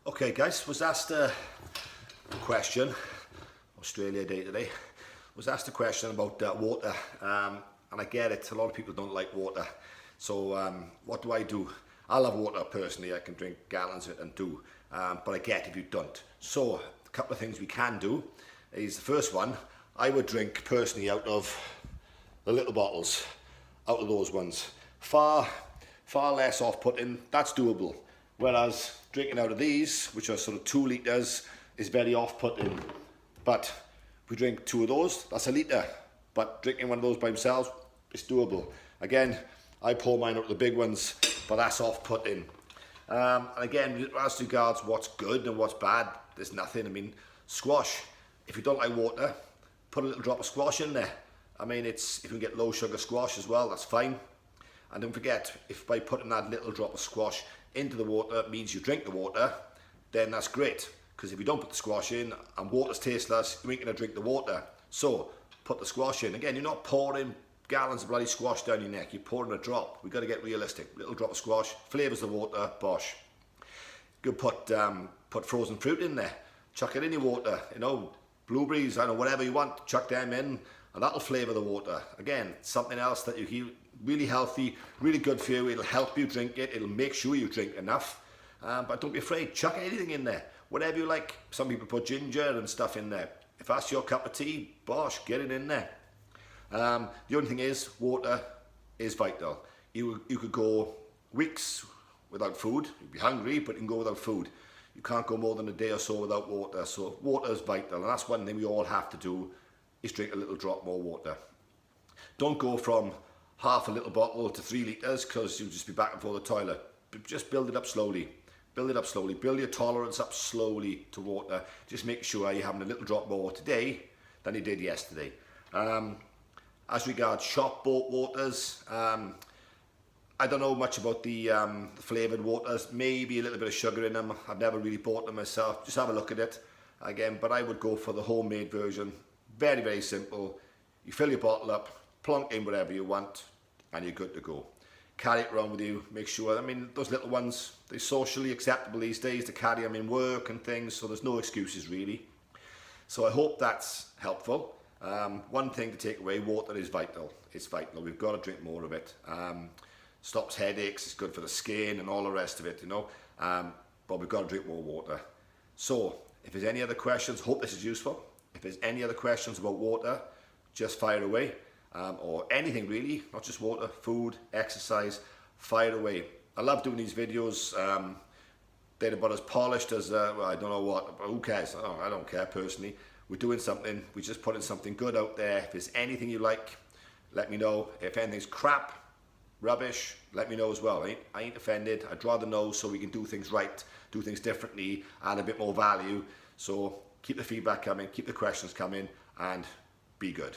Okay guys, was asked a question, Australia Day today, was asked a question about water, and I get it, a lot of people don't like water, so what do I do? I love water personally, I can drink gallons of it and do, but I get if you don't. So a couple of things we can do is, the first one, I would drink personally out of the little bottles, out of those ones. Far less off-putting, that's doable. Whereas drinking out of these, which are sort of 2 litres, is very off-putting. But if we drink 2 of those, that's a litre. But drinking one of those by themselves, it's doable. Again, I pour mine out of the big ones, but that's off-putting. And again, as regards what's good and what's bad, there's nothing. I mean, squash, if you don't like water, put a little drop of squash in there. I mean, if you can get low sugar squash as well, that's fine. And don't forget, if by putting that little drop of squash into the water means you drink the water, then that's great. Because if you don't put the squash in and water's tasteless, you ain't gonna drink the water. So put the squash in. Again, you're not pouring gallons of bloody squash down your neck, you're pouring a drop. We've got to get realistic. Little drop of squash, flavours the water, bosh. You could put frozen fruit in there, chuck it in your water, you know, blueberries, I don't know, whatever you want, chuck them in, and that'll flavour the water. Again, something else that you hear, really healthy, really good for you. It'll help you drink it, it'll make sure you drink enough, but don't be afraid, chuck anything in there, whatever you like. Some people put ginger and stuff in there. If that's your cup of tea, bosh, get it in there. The only thing is, water is vital. You could go weeks without food, you'd be hungry, but you can go without food. You can't go more than a day or so without water, so water is vital, and that's one thing we all have to do, is drink a little drop more water. Don't go from half a little bottle to 3 litres, because you'll just be back and forth the toilet. Just build it up slowly. Build it up slowly. Build your tolerance up slowly to water. Just make sure you're having a little drop more today than you did yesterday. As regards shop bought waters, I don't know much about the flavoured waters. Maybe a little bit of sugar in them. I've never really bought them myself. Just have a look at it again. But I would go for the homemade version. Very, very simple. You fill your bottle up, plonk in whatever you want, and you're good to go. Carry it around with you, make sure, I mean, those little ones, they're socially acceptable these days to carry them in work and things, so there's no excuses really. So I hope that's helpful. One thing to take away, water is vital. It's vital, we've got to drink more of it. Stops headaches, it's good for the skin and all the rest of it, you know, but we've got to drink more water. So, if there's any other questions, hope this is useful. If there's any other questions about water, just fire away. Or anything really, not just water, food, exercise, fire away. I love doing these videos. They're about as polished as, well, I don't know what, but who cares? Oh, I don't care personally. We're doing something, we're just putting something good out there. If there's anything you like, let me know. If anything's crap, rubbish, let me know as well. I ain't offended. I'd rather know so we can do things right, do things differently, add a bit more value. So keep the feedback coming, keep the questions coming, and be good.